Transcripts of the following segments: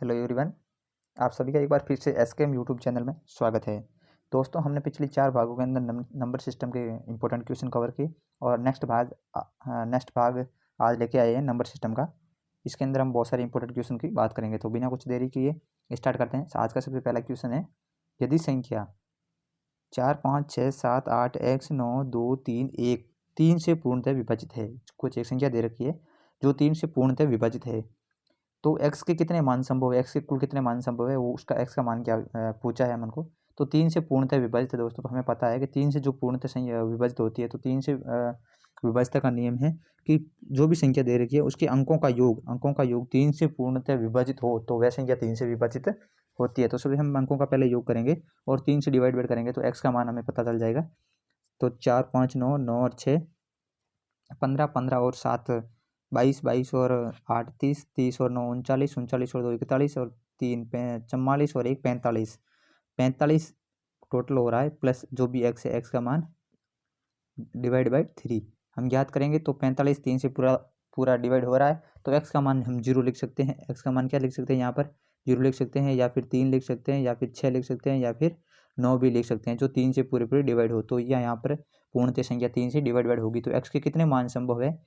Hello everyone, आप सभी का एक बार फिर से एसकेएम यूट्यूब चैनल में स्वागत है। दोस्तों, हमने पिछली 4 भागों के अंदर नंबर सिस्टम के इंपॉर्टेंट क्वेश्चन कवर किए और नेक्स्ट भाग आज लेके आए हैं नंबर सिस्टम का। इसके अंदर हम बहुत सारे इंपॉर्टेंट क्वेश्चन की बात करेंगे, तो बिना कुछ देरी किए स्टार्ट करते हैं। आज का सबसे पहला क्वेश्चन है, यदि संख्या 4, 5, 6, 7, 8, x 9, 2, 3, 1 3 से पूर्णतः विभाजित है। कुछ एक संख्या दे रखी है जो 3 से पूर्णतः विभाजित है, तो x के कितने मान संभव है, x के कुल कितने मान संभव है, वो उसका x का मान क्या पूछा है हमन को। तो 3 से पूर्णतः विभाजित है दोस्तों, तो हमें पता है कि 3 से जो पूर्णतः विभाजित होती है, तो 3 से विभाजित का नियम है कि जो भी संख्या दे रखी है उसके अंकों का योग 3 से पूर्णतः विभाजित हो तो वह संख्या 3 से विभाजित होती है। तो सभी हम अंकों का पहले योग करेंगे और 3 से डिवाइड करेंगे तो x का मान हमें पता चल जाएगा। तो 4, 5, 9, 9 और 6 15, 15 और 7 22, 22 और 8 30, 30 और 9 39, 39 और 2 41 और 3 44 और 1 45, 45 टोटल हो रहा है, प्लस जो भी x है x का मान डिवाइड बाई 3 हम ज्ञात करेंगे। तो 45 3 से पूरा डिवाइड हो रहा है, तो x का मान हम 0 लिख सकते हैं। x का मान क्या लिख सकते हैं, यहाँ पर 0 लिख सकते हैं, या फिर 3 लिख सकते हैं, या फिर 6 लिख सकते हैं, या फिर 9 भी लिख सकते हैं, जो 3 से पूरे डिवाइड हो। तो यह यहाँ पर पूर्णतः संख्या 3 से डिवाइड होगी। तो x के कितने मान संभव है,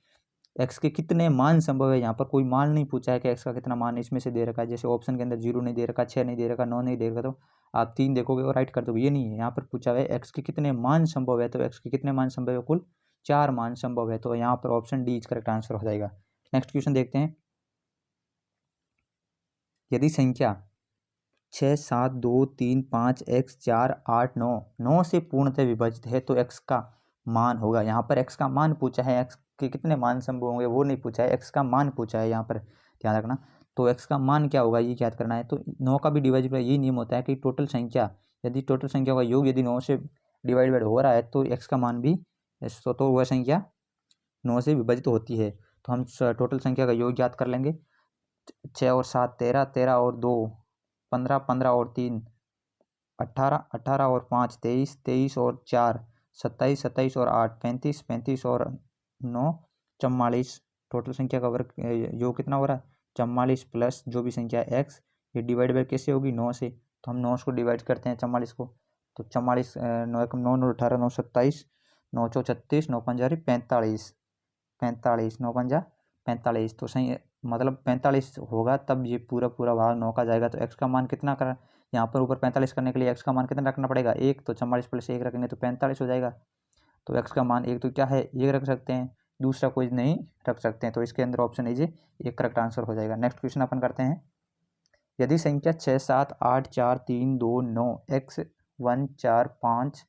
x के कितने मान संभव है, यहाँ पर कोई मान नहीं पूछा है कि x का कितना मान इसमें से दे रखा है। जैसे ऑप्शन के अंदर 0 नहीं दे रखा, 6 नहीं दे रखा, 9 नहीं दे रखा, तो आप 3 देखोगे और राइट कर दोगे, ये नहीं है। यहाँ पर पूछा है x के कितने मान संभव है, तो x के कितने मान संभव है, कुल 4 मान संभव है। तो यहाँ पर ऑप्शन डी करेक्ट आंसर हो जाएगा। नेक्स्ट क्वेश्चन देखते हैं, यदि संख्या 6, 7, 2, 3, 5, x 4, 8, 9 9 से पूर्णतः विभाजित है तो x का मान होगा। यहाँ पर x का मान पूछा है, x के कितने मान संभव होंगे वो नहीं पूछा है, x का मान पूछा है, यहाँ पर ध्यान रखना। तो x का मान क्या होगा ये याद करना है। तो 9 का भी डिवाइड यही नियम होता है कि टोटल संख्या यदि का योग यदि 9 से डिवाइड हो रहा है तो x का मान भी तो वह संख्या 9 से विभाजित होती है। तो हम टोटल संख्या का योग याद कर लेंगे। 6 और 7 13, 13 और 2 15, 15 और 3 18, 18 और 5 23, 23 और 4 27, 27 और 8 35, 35 और 9 44। टोटल संख्या का वर्ग योग कितना हो रहा है, 44 प्लस जो भी संख्या x, ये डिवाइड बाय कैसे होगी 9 से। तो हम 9 को डिवाइड करते हैं 44 को, तो 44 9 9 9 18 9 27 9 4 36 9 5 45 45 9 5 45। तो सही मतलब 45 होगा तब ये पूरा भाग 9 का जाएगा। तो x का मान कितना कर, यहाँ पर ऊपर 45 करने के लिए x का मान कितना रखना पड़ेगा, 1। तो 44 प्लस 1 रखेंगे तो 45 हो जाएगा। तो x का मान 1 तो क्या है, 1 रख सकते हैं, दूसरा कोई नहीं रख सकते हैं। तो इसके अंदर ऑप्शन इज एक करेक्ट आंसर हो जाएगा। नेक्स्ट क्वेश्चन अपन करते हैं, यदि संख्या 6, 7, 8, 4, 3, 2, 9 x 1, 4, 5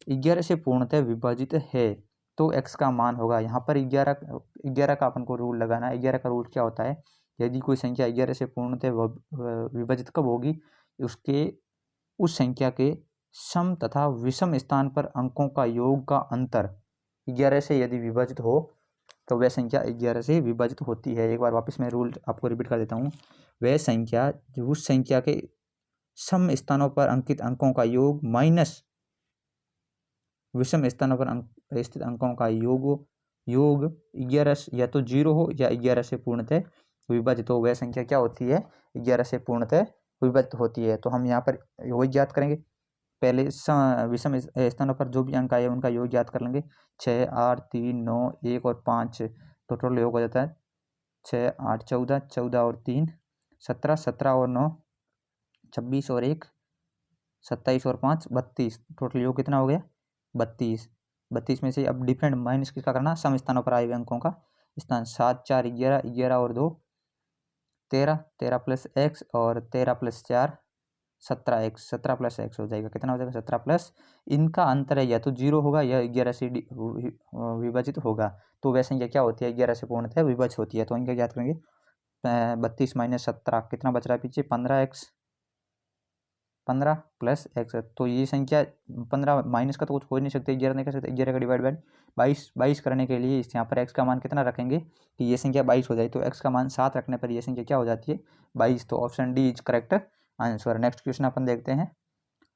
11 से पूर्णतः विभाजित है तो x का मान होगा। यहाँ पर 11 का अपन को रूल लगाना है। 11 का रूल क्या होता है, यदि कोई संख्या 11 से पूर्णतः विभाजित कब होगी, उसके उस संख्या के सम तथा विषम स्थान पर अंकों का योग का अंतर 11 से यदि विभाजित हो तो वह संख्या 11 से विभाजित होती है। एक बार वापस मैं रूल आपको रिपीट कर देता हूँ, वह संख्या उस संख्या के सम स्थानों पर अंकित अंकों का योग माइनस विषम स्थानों पर स्थित अंकों का योग 11 या तो 0 हो या 11 से पूर्णतः विभाजित हो, वह संख्या क्या होती है, 11 से पूर्णतः विभाजित होती है। तो हम यहाँ पर वही ज्ञात करेंगे, पहले विषम स्थानों पर जो भी अंक आए उनका योग ज्ञात कर लेंगे। 6, 8, 3, 9, 1 और 5 तो टोटल योग हो जाता है 6, 8, 14, 14 और 3 17, 17 और 9 26 और 1 27 और 5 32। टोटल योग कितना हो गया, 32। 32 में से अब डिफरेंट माइनस किसका करना, सम स्थानों पर आए हुए अंकों का स्थान। 7, 4 11, 11 और 2 13, 13 प्लस x और 13 प्लस 4 17x, 17 प्लस x हो जाएगा, कितना हो जाएगा 17 प्लस, इनका अंतर है या तो 0 होगा या 11 से विभाजित होगा। तो वह संख्या क्या होती है, 11 से पूर्णतः विभाजित होती है। तो इनका याद करेंगे, 32 माइनस 17 कितना बच रहा है पीछे, 15x 15 प्लस x। तो ये संख्या 15 माइनस का तो कुछ हो ही नहीं सकते, 11 नहीं कर सकते, 11 का डिवाइड बाई 22 करने के लिए यहाँ पर x का मान कितना रखेंगे कि ये संख्या 22 हो जाए। तो x का मान 7 रखने पर ये संख्या क्या हो जाती है, 22। तो option D is correct answer. Next question अपन देखते हैं,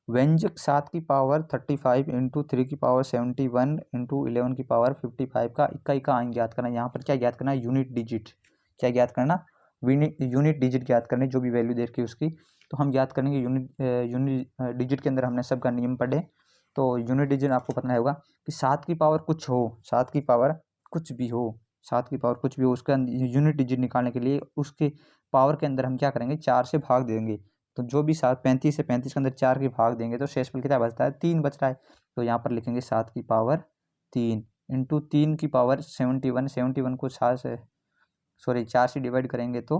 व्यंजक 7 की पावर 35 इंटू 3 की पावर 71 इंटू 11 की पावर 55 का इक्का अंक ज्ञात करना। यहाँ पर क्या ज्ञात करना है, यूनिट डिजिट। क्या ज्ञात करना, यूनिट डिजिट ज्ञात करनी, जो भी वैल्यू दे रखी है उसकी, तो हम ज्ञात करेंगे यूनिट डिजिट के अंदर हमने सबका नियम पढ़े। तो यूनिट डिजिट आपको पता होगा कि 7 की पावर कुछ हो, 7 की पावर कुछ भी हो, 7 की पावर कुछ भी हो, उसका यूनिट डिजिट निकालने के लिए उसके पावर के अंदर हम क्या करेंगे, 4 से भाग देंगे। तो जो भी 35 से 35 के अंदर 4 के भाग देंगे तो शेषफल कितना बचता है, 3 बच रहा है। तो यहाँ पर लिखेंगे 7 की पावर 3 इंटू 3 की पावर 71, 71 को 4 से डिवाइड करेंगे तो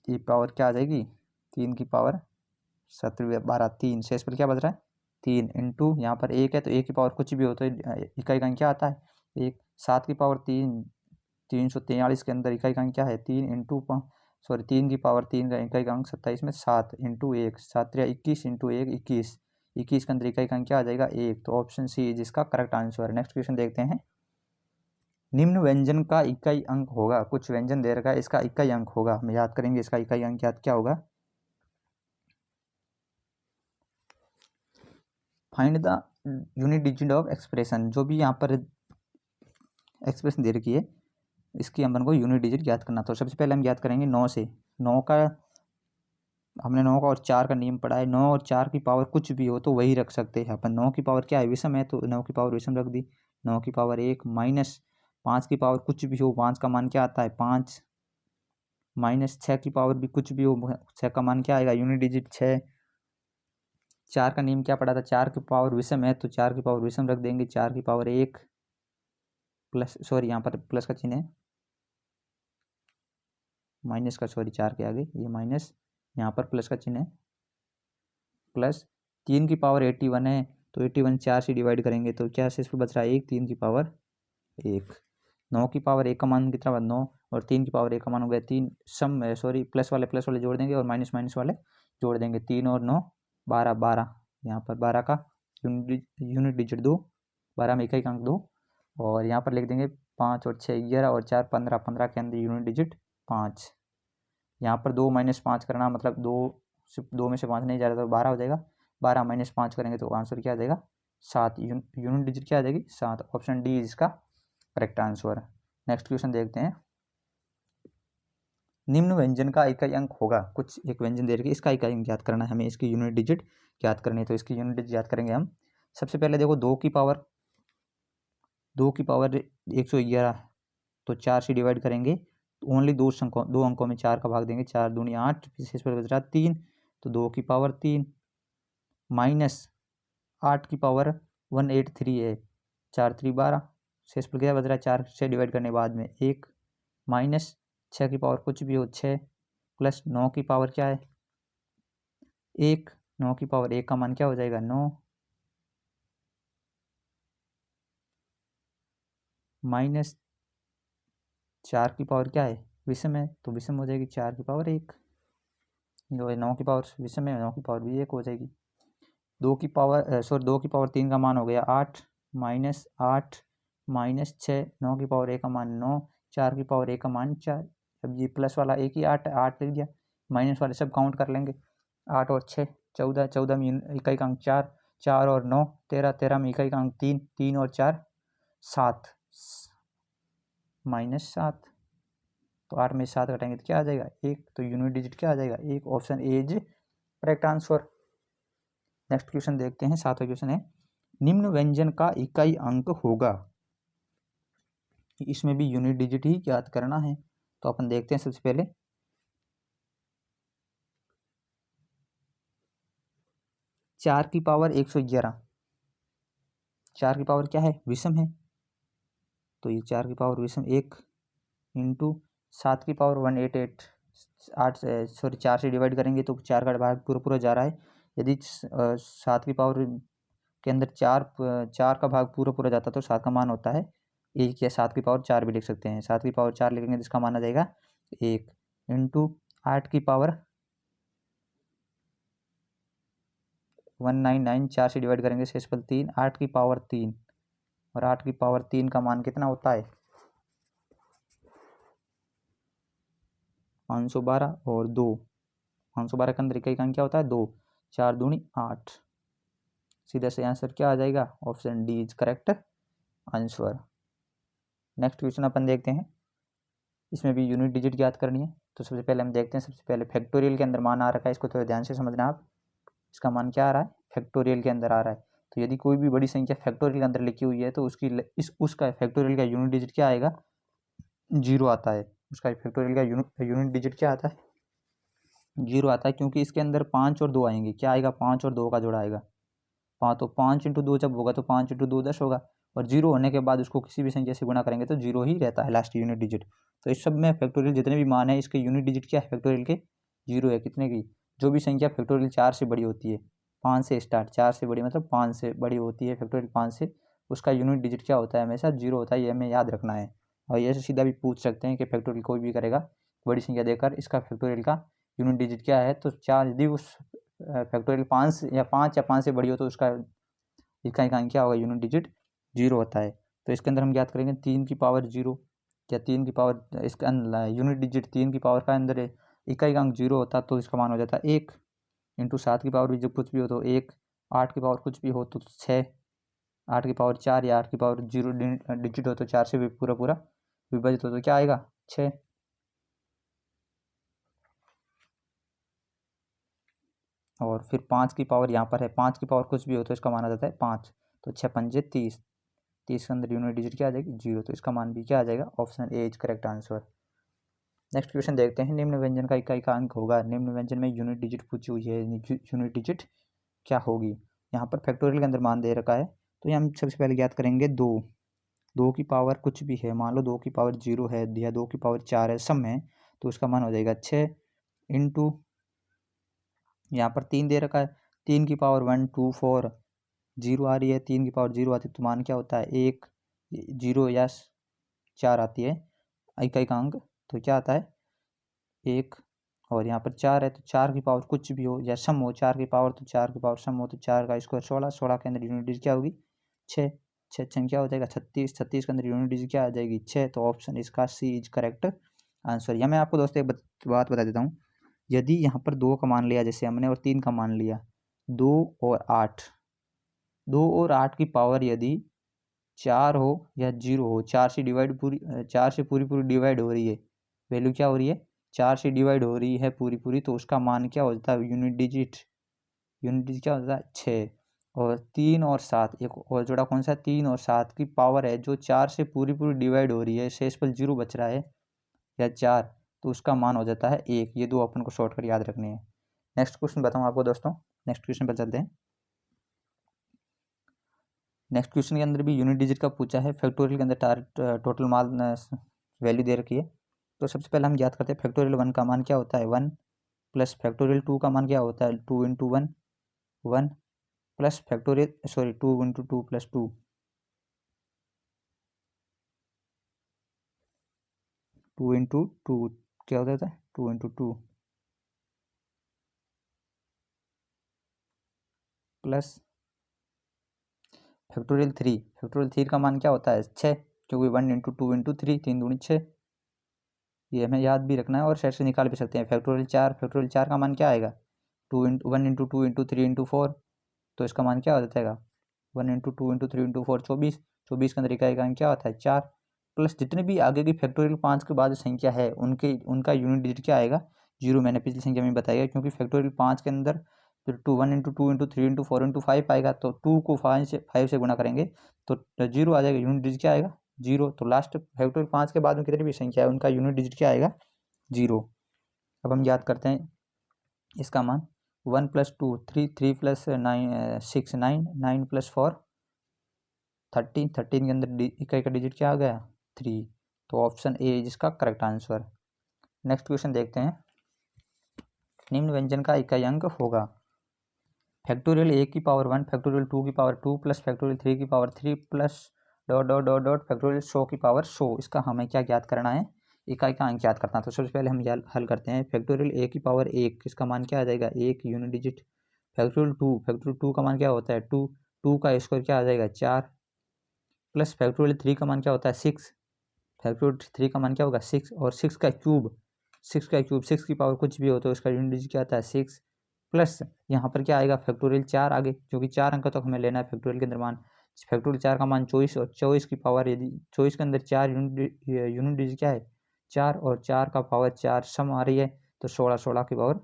ये पावर क्या आ जाएगी, 3 की पावर 17 12 3, शेष पर क्या बच रहा है 3 इंटू यहाँ पर 1 है तो 1 की पावर कुछ भी हो तो इकाई का अंक क्या आता है 1। 7 की पावर 3 343 के अंदर इकाई का अंक क्या है 3 इंटू 3 की पावर 3 का इकाई का अंक 27 में 7 इंटू 1, 7 3 21 इंटू 1 21, 21 के अंदर इकाई का अंक क्या आ जाएगा 1। तो ऑप्शन सी जिसका करेक्ट आंसर है। नेक्स्ट क्वेश्चन देखते हैं। निम्न व्यंजन का इकाई अंक होगा, कुछ व्यंजन दे रखा है, इसका इकाई अंक होगा, हम याद करेंगे इसका इकाई अंक क्या होगा। Find the unit digit of expression, जो भी यहाँ पर एक्सप्रेशन दे रखी है इसकी अपन को यूनिट डिजिट ज्ञात करना। तो सबसे पहले हम ज्ञात करेंगे 9 से। 9 का हमने 9 का और 4 का नियम पढ़ा है, 9 और 4 की पावर कुछ भी हो तो वही रख सकते हैं अपन। 9 की पावर क्या है, विषम है, तो 9 की पावर विषम रख दी। 9 की पावर 1 माइनस 5 की पावर कुछ भी हो, 5 का मान क्या आता है 5, माइनस 6 की पावर भी कुछ भी हो, 6 का मान क्या आएगा यूनिट डिजिट 6। 4 का नियम क्या पढ़ा था, 4 की पावर विषम है तो 4 की पावर विषम रख देंगे। 4 की पावर 1 प्लस यहाँ पर प्लस का चिन्ह है, माइनस का 4 के आगे ये माइनस, यहाँ पर प्लस का चिन्ह है, प्लस 3 की पावर 81 है तो 81 4 से डिवाइड करेंगे तो क्या शेष बच रहा है 1, 3 की पावर 1। 9 की पावर 1 का मान कितना बना 9 और 3 की पावर 1 का मान हो गया 3, प्लस वाले जोड़ देंगे और माइनस वाले जोड़ देंगे, 3 और 9 12, 12 यहाँ पर 12 का यूनिट डिजिट 2, 12 में इकाई का अंक 2 और यहाँ पर लिख देंगे 5 और 6 11 और 4 15, 15 के अंदर यूनिट डिजिट 5। यहाँ पर 2 माइनस 5 करना मतलब 2 में से 5 नहीं जा रहा तो 12 हो जाएगा, 12 माइनस 5 करेंगे तो आंसर क्या आ जाएगा 7, यूनिट डिजिट क्या आ जाएगी 7। ऑप्शन डी इसका करेक्ट आंसर। नेक्स्ट क्वेश्चन देखते हैं। निम्न व्यंजन का इकाई अंक होगा, कुछ एक व्यंजन दे रखी इसका इकाई अंक ज्ञात करना है हमें, इसकी यूनिट डिजिट ज्ञात करनी है। तो इसकी यूनिट डिजिट ज्ञात करेंगे हम। सबसे पहले देखो 2 की पावर 111 तो 4 से डिवाइड करेंगे तो ओनली दो अंकों में 4 का भाग देंगे, 4 दूनी 8, शेष पर बच रहा 3 तो 2 की पावर 3 माइनस 8 की पावर 183 है, 4 3 12, शेष पर क्या बच रहा है 4 से डिवाइड करने बाद में 1 माइनस 6 की पावर कुछ भी हो 6 प्लस 9 की पावर क्या है 1, 9 की पावर 1 का मान क्या हो जाएगा 9 माइनस 4 की पावर क्या है विषम है तो विषम हो जाएगी 4 की पावर 1, जो है 9 की पावर विषम है 9 की पावर भी 1 हो जाएगी। 2 की पावर 3 का मान हो गया 8 माइनस 8 माइनस 6, 9 की पावर 1 का मान 9, 4 की पावर 1 का मान 4। अब ये प्लस वाला एक ही 8 लिख दिया, माइनस वाले सब काउंट कर लेंगे 8 और 6 14, 14 में इकाई का अंक 4, 4 और 9 13, 13 में इकाई का अंक 3, 3 और 4 7 माइनस 7, तो 8 में 7 घटाएंगे तो क्या आ जाएगा 1, तो यूनिट डिजिट क्या आ जाएगा 1। Option A is correct answer. Next question देखते हैं, 7वां क्वेश्चन है निम्न व्यंजन का इकाई अंक होगा, इसमें भी यूनिट डिजिट ही याद करना है। तो अपन देखते हैं सबसे पहले 4 की पावर 111, 4 की पावर क्या है विषम है तो ये 4 की पावर विषम 1 इंटू 7 की पावर 188, 4 से डिवाइड करेंगे तो 4 का भाग पूरा जा रहा है। यदि 7 की पावर के अंदर 4 का भाग पूरा जाता तो 7 का मान होता है 1 या 7 की पावर 4 भी लिख सकते हैं। 7 की पावर 4 लिखेंगे जिसका मान आ जाएगा 1 इंटू 8 की पावर 199, 4 से डिवाइड करेंगे शेषफल 3, 8 की पावर 3 और 8 की पावर 3 का मान कितना होता है 512 और 2, 512 के अंदर इकाई का अंक क्या होता है 2, 4 दूनी 8, सीधा से आंसर क्या आ जाएगा option D is correct answer. Next question अपन देखते हैं इसमें भी यूनिट डिजिट ज्ञात करनी है। तो सबसे पहले हम देखते हैं, सबसे पहले फैक्टोरियल के अंदर मान आ रखा है, इसको थोड़ा ध्यान से समझना आप। इसका मान क्या आ रहा है, फैक्टोरियल के अंदर आ रहा है। तो यदि कोई भी बड़ी संख्या फैक्टोरियल के अंदर लिखी हुई है तो उसका फैक्टोरियल का यूनिट डिजिट क्या आएगा, 0 आता है। उसका फैक्टोरियल का यूनिट डिजिट क्या आता है, 0 आता है, क्योंकि इसके अंदर 5 और 2 आएंगे। क्या आएगा, 5 और 2 का जोड़ा आएगा। हाँ, तो 5 × 2 जब होगा तो 5 × 2 10 होगा, और 0 होने के बाद उसको किसी भी संख्या से गुणा करेंगे तो 0 ही रहता है लास्ट यूनिट डिजिट। तो इस सब में फैक्टोरियल जितने भी मान है इसके यूनिट डिजिट क्या है, फैक्टोरियल के 0 है। कितने की, जो भी संख्या फैक्टोरियल 4 से बड़ी होती है, 5 से स्टार्ट, 4 से बड़ी मतलब 5 से बड़ी होती है फैक्टोरियल 5 से, उसका यूनिट डिजिट क्या होता है, हमेशा 0 होता है। ये हमें याद रखना है। और ये सीधा भी पूछ सकते हैं कि फैक्टोरियल कोई भी करेगा बड़ी संख्या देकर इसका फैक्टोरियल का यूनिट डिजिट क्या है, तो 4 यदि उस फैक्टोरियल 5 से बड़ी हो तो उसका इसका एकांक क्या होगा, यूनिट डिजिट 0 होता है। तो इसके अंदर हम ज्ञात करेंगे 3 की पावर 0 या 3 की पावर, इसका यूनिट डिजिट 3 की पावर का अंदर इकाई अंक 0 होता तो इसका मान हो जाता है 1, इंटू 7 की पावर भी जब कुछ भी हो तो 1, 8 की पावर कुछ भी हो तो 6, 8 की पावर 4 या 8 की पावर 0 डिजिट हो तो 4 से भी पूरा पूरा विभाजित हो तो क्या आएगा, 6। और फिर 5 की पावर यहाँ पर है, 5 की पावर कुछ भी हो तो इसका मान आ जाता है 5। तो 6 पंजे 30, 30 के अंदर यूनिट डिजिट क्या आ जाएगी, 0। तो इसका मान भी क्या आ जाएगा, option A is correct answer. Next question देखते हैं, निम्न व्यंजन का इकाई का अंक होगा। निम्न व्यंजन में यूनिट डिजिट पूछी हुई है, यूनिट डिजिट क्या होगी। यहाँ पर फैक्टोरियल के अंदर मान दे रखा है, तो हम सबसे पहले ज्ञात करेंगे 2, 2 की पावर कुछ भी है, मान लो 2 की पावर 0 है या 2 की पावर 4 है, सब में, तो उसका मान हो जाएगा 6 इंटू, यहाँ पर 3 दे रखा है, 3 की पावर 1 2 4, 0 आ रही है, 3 की पावर 0 आती है तो मान क्या होता है 1, 0 या 4 आती है इकाई का अंक, तो क्या आता है 1। और यहाँ पर 4 है तो 4 की पावर कुछ भी हो या सम हो, 4 की पावर तो 4 की पावर सम हो तो 4 का स्क्वायर 16, 16 के अंदर यूनिट डिजिट क्या होगी 6, 6 6 क्या हो जाएगा 36, 36 के अंदर यूनिट डिजिट क्या आ जाएगी 6। तो ऑप्शन इसका सी इज करेक्ट आंसर। या मैं आपको दोस्तों एक बात बता देता हूँ, यदि यहाँ पर 2 का मान लिया जैसे हमने और 3 का मान लिया, 2 और 8, 2 और 8 की पावर यदि 4 हो या 0 हो, 4 से डिवाइड चार से पूरी पूरी डिवाइड हो रही है, वैल्यू क्या हो रही है 4 से डिवाइड हो रही है पूरी पूरी, तो उसका मान क्या हो जाता है यूनिट डिजिट, यूनिट डिजिट क्या होता है 6। और 3 और 7, एक और जोड़ा कौन सा, 3 और 7 की पावर है जो 4 से पूरी पूरी डिवाइड हो रही है, शेष पर 0 बच रहा है या 4, तो उसका मान हो जाता है 1। ये दो अपन को शॉर्टकट याद रखने हैं। नेक्स्ट क्वेश्चन बताऊँ आपको दोस्तों, नेक्स्ट क्वेश्चन पर चलते हैं। नेक्स्ट क्वेश्चन के अंदर भी यूनिट डिजिट का पूछा है, फैक्टोरियल के अंदर टोटल मान वैल्यू दे रखी है। तो सबसे पहले हम याद करते हैं फैक्टोरियल 1 का मान क्या होता है 1, प्लस फैक्टोरियल 2 का मान क्या होता है 2 × 1, 1 प्लस फैक्टोरियल 2 × 2 + 2, 2 × 2 क्या होता है 2 × 2 प्लस फैक्टोरियल 3, फैक्टोरियल 3 का मान क्या होता है 6, क्योंकि 1 × 2 × 3, 3 दूनी 6, ये हमें याद भी रखना है और सेट से निकाल भी सकते हैं। फैक्टोरियल 4, फैक्टोरियल 4 का मान क्या आएगा 1 × 2 × 3 × 4, तो इसका मान क्या हो जाएगा 1 × 2 × 3 × 4 24, 24 के अंदर इकाई का क्या होता है 4, प्लस जितने भी आगे की फैक्टोरियल 5 के बाद संख्या है उनका यूनिट डिजिट क्या आएगा 0। मैंने पिछली संख्या में बताया, क्योंकि फैक्टोरियल 5 के अंदर फिर 1 × 2 × 3 × 4 × 5 आएगा, तो 2 को 5 से गुणा करेंगे तो 0 आ जाएगा, यूनिट डिजिट क्या आएगा 0। तो लास्ट फैक्टोरियल 5 के बाद में कितनी भी संख्या है उनका यूनिट डिजिट क्या आएगा 0। अब हम याद करते हैं इसका मान 1 + 2 3, 3 + 9 6 9, 9 + 4 13, 13 के अंदर इकाई का डिजिट क्या आ गया 3। तो ऑप्शन ए जिसका करेक्ट आंसर। नेक्स्ट क्वेश्चन देखते हैं, निम्न व्यंजन का इकाई अंक होगा फैक्टोरियल ए की पावर 1, फैक्टोरियल 2 की पावर 2 प्लस फैक्टोरियल 3 की power 3 plus dot dot dot dot factorial 100 की पावर 100। इसका हमें क्या ज्ञात करना है, इकाई का अंक ज्ञात करना है। तो सबसे पहले हम हल करते हैं, फैक्टोरियल ए की पावर 1, इसका मान क्या आ जाएगा 1 यूनिट डिजिट। फैक्टोरियल 2, फैक्टोरियल 2 का मान क्या होता है 2, 2 का स्क्वायर क्या आ जाएगा 4, प्लस फैक्टोरियल 3 का मान क्या होता है 6, फैक्टोरियल 3 का मान क्या होगा 6, और 6 का क्यूब, 6 का क्यूब 6 की पावर कुछ भी हो तो इसका यूनिट डिजिट क्या आता है 6, प्लस यहाँ पर क्या आएगा फैक्टोरियल 4 आगे, क्योंकि 4 अंक तक हमें लेना है फैक्टोरियल के अंदर मान। फैक्टोरियल 4 का मान 24, और 24 की पावर यदि 24 के अंदर 4 यूनिट डिजिट क्या है 4 और 4 का पावर 4 सम आ रही है तो 16, 16 की पावर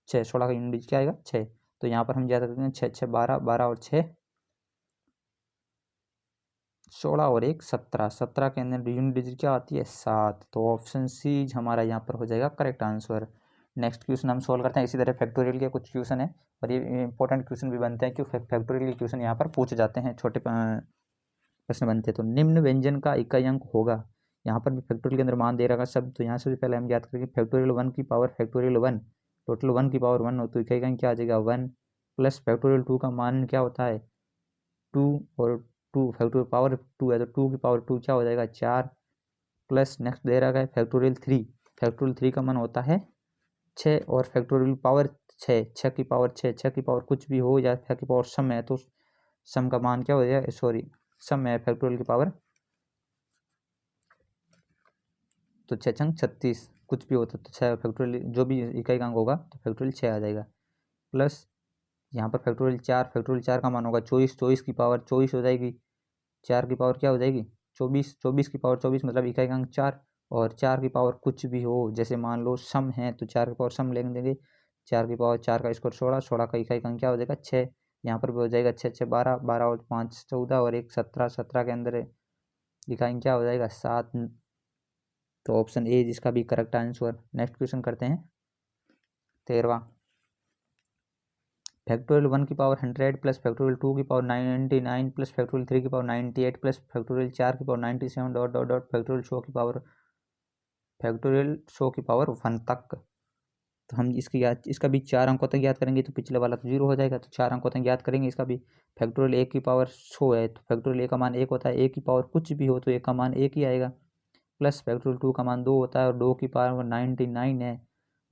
6, 16 का यूनिट डिजिट क्या आएगा 6। तो यहाँ पर हम याद रखते हैं 6, 6, 12, 12 और 6 16 और 1 17, 17 के अंदर यूनिट डिजिट क्या आती है 7। तो ऑप्शन सी हमारा यहाँ पर हो जाएगा करेक्ट आंसर। नेक्स्ट क्वेश्चन हम सोल्व करते हैं। इसी तरह फैक्टोरियल के कुछ क्वेश्चन है और ये इंपॉर्टेंट क्वेश्चन भी बनते हैं क्योंकि फैक्टोरियल के क्वेश्चन यहाँ पर पूछे जाते हैं, छोटे प्रश्न बनते हैं। तो निम्न व्यंजन का इकाई अंक होगा, यहाँ पर भी फैक्टोरियल के अंदर मान दे रखा सब। तो यहाँ से पहले हम याद करेंगे फैक्टोरियल 1 की पावर फैक्टोरियल 1, टोटल 1 की पावर 1 हो तो इकाई अंक क्या आ जाएगा 1, प्लस फैक्टोरियल 2 का मान क्या होता है 2 और 2 फैक्टोरियल पावर 2 है तो 2 की पावर 2 क्या हो जाएगा 4, प्लस नेक्स्ट दे रखा है फैक्टोरियल 3, फैक्टोरियल 3 का मान होता है 6 और फैक्टोरियल पावर 6, 6 की पावर 6, 6 की पावर कुछ भी हो या 6 की पावर सम है तो सम का मान क्या हो जाएगा, सॉरी सम है फैक्टोरियल की पावर तो 6 छंग 36 कुछ भी होता तो 6 फैक्टोरियल जो भी इकाई का अंक होगा तो फैक्टोरियल 6 आ जाएगा। प्लस यहाँ पर फैक्टोरियल 4 का मान होगा 24, 24 की पावर 24 हो जाएगी, 4 की पावर क्या हो जाएगी 24, 24 की पावर 24 मतलब इकाई का अंक 4 और 4 की पावर कुछ भी हो जैसे मान लो सम है तो 4 की पावर सम ले देंगे, 4 की पावर 4 का स्क्वायर 16, 16 का इकाई का अंक क्या हो जाएगा 6, यहाँ पर भी हो जाएगा 6, 6, 12, 12 और 5 14 और 1 17, 17 के अंदर इकाई अंक क्या हो जाएगा 7। तो ऑप्शन ए जिसका भी करेक्ट आंसर। नेक्स्ट क्वेश्चन करते हैं 13वां। फैक्टोरियल 1 की पावर 100 प्लस फैक्टोरियल 2 की पावर 99 प्लस फैक्टोरियल 3 की पावर 98 प्लस फैक्टोरियल 4 की power 97 dot dot dot factorial 100 की पावर 1 तक। तो हम इसका भी 4 अंकों तक याद करेंगे तो पिछले वाला तो 0 हो जाएगा, तो 4 अंकों तक याद करेंगे। इसका भी फैक्टोरियल 1 की पावर 100 है तो फैक्टोरियल 1 का मान 1 होता है, 1 की पावर कुछ भी हो तो 1 का मान 1 ही आएगा, प्लस फैक्टोरियल 2 का मान 2 होता है और 2 की पावर 99 है,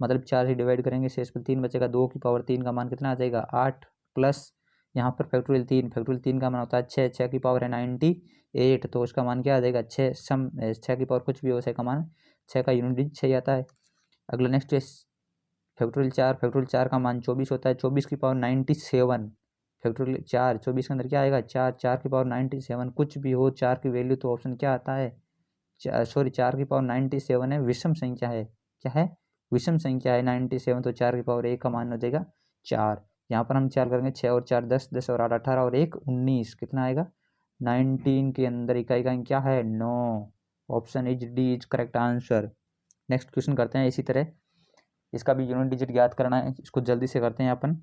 मतलब 4 से डिवाइड करेंगे शेष पर 3 बचेगा, 2 की पावर 3 का मान कितना आ जाएगा 8, प्लस यहाँ पर फैक्टोरियल 3 का मान होता है 6, 6 की पावर है 98 तो उसका मान क्या आ जाएगा 6, सम 6 की पावर कुछ भी हो 6 का मान 6 का यूनिट डिजिट 6 आता है। अगला नेक्स्ट है फैक्टोरियल 4 का मान 24 होता है, 24 की पावर 97 फैक्टोरियल 4 24 के अंदर क्या आएगा 4, 4 की पावर 97 कुछ भी हो 4 की वैल्यू तो ऑप्शन क्या आता है 4 की पावर 97 है, विषम संख्या है, क्या है विषम संख्या है 97 तो 4 की पावर 1 का मान हो जाएगा 4। यहाँ पर हम 4 करेंगे 6 और 4 10, 10 और 8 18 और 1 19 कितना आएगा 19 के अंदर इकाई का क्या है 9। Option is D is correct answer. Next question करते हैं इसी तरह, इसका भी यूनिट डिजिट याद करना है, इसको जल्दी से करते हैं अपन।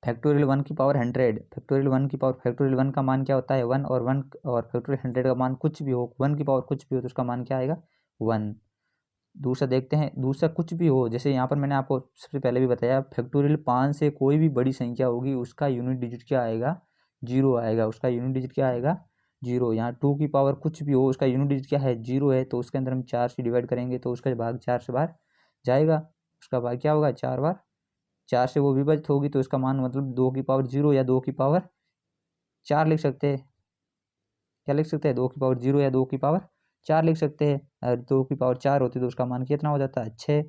फैक्टोरियल 1 की पावर 100, फैक्टोरियल 1 की पावर फैक्टोरियल 1 का मान क्या होता है 1 और फैक्टोरियल 100 का मान कुछ भी हो 1 की पावर कुछ भी हो तो उसका मान क्या आएगा 1। दूसरा देखते हैं, दूसरा कुछ भी हो जैसे यहाँ पर मैंने आपको सबसे पहले भी बताया फैक्टोरियल 5 से कोई भी बड़ी संख्या होगी उसका यूनिट डिजिट क्या आएगा 0 आएगा, उसका यूनिट डिजिट क्या आएगा 0। यहाँ 2 की पावर कुछ भी हो उसका यूनिट डिजिट क्या है 0 है तो उसके अंदर हम 4 से डिवाइड करेंगे तो उसका भाग 4 से बाहर जाएगा, उसका भाग क्या होगा 4 बार 4 से वो विभाजित होगी तो इसका मान मतलब 2 की पावर 0 या 2 की पावर 4 लिख सकते हैं, क्या लिख सकते हैं 2 की पावर 0 या 2 की पावर 4 लिख सकते हैं। अगर 2 की पावर 4 होती तो उसका मान कितना हो जाता है 6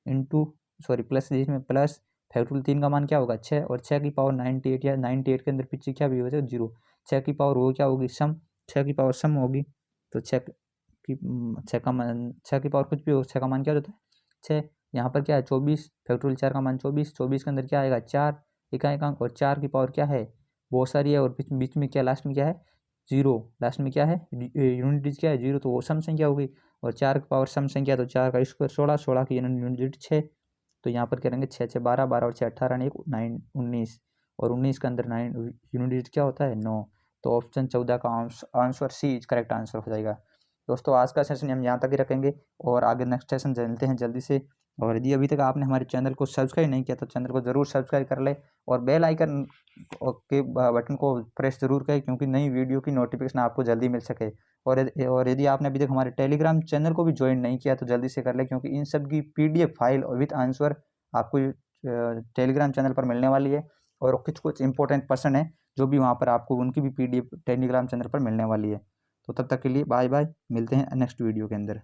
इंटू सॉरी प्लस जिसमें प्लस फैक्टोरियल 3 का मान क्या होगा 6 और 6 की पावर 98 या 98 के अंदर पीछे क्या भी हो जाएगा 0, 6 की पावर वो क्या होगी सम, 6 की पावर सम होगी तो 6 की 6 का मान 6 की पावर कुछ भी हो 6 का मान क्या होता है 6। यहाँ पर क्या है 24 फैक्टोरियल 4 का मान 24, 24 के अंदर क्या आएगा 4 इकाई का अंक और 4 की पावर क्या है बहुत सारी है और बीच में क्या लास्ट में क्या है 0, लास्ट में क्या है यूनिट डिजिट क्या है 0 तो वो सम संख्या होगी और 4 की पावर सम संख्या तो 4 का स्क्वायर 16, 16 की यूनिट डिजिट 6 तो यहाँ पर करेंगे 6, 6, 12, 12 और 6 18 1 9 19 और 19 के अंदर 9 यूनिट डिजिट क्या होता है 9। तो ऑप्शन 14 का answer C is correct answer हो जाएगा। दोस्तों आज का सेशन हम यहाँ तक ही रखेंगे और आगे नेक्स्ट सेशन चलते हैं जल्दी से। और यदि अभी तक आपने हमारे चैनल को सब्सक्राइब नहीं किया तो चैनल को ज़रूर सब्सक्राइब कर ले और बेल आइकन के बटन को प्रेस ज़रूर करें क्योंकि नई वीडियो की नोटिफिकेशन आपको जल्दी मिल सके। और यदि आपने अभी तक हमारे टेलीग्राम चैनल को भी ज्वाइन नहीं किया तो जल्दी से कर ले क्योंकि इन सब की PDF फाइल विद आंसर आपको टेलीग्राम चैनल पर मिलने वाली है और कुछ कुछ इंपॉर्टेंट पर्सन है जो भी वहाँ पर आपको उनकी भी PDF टेलीग्राम चैनल पर मिलने वाली है। तो तब तक के लिए बाय बाय, मिलते हैं नेक्स्ट वीडियो के अंदर।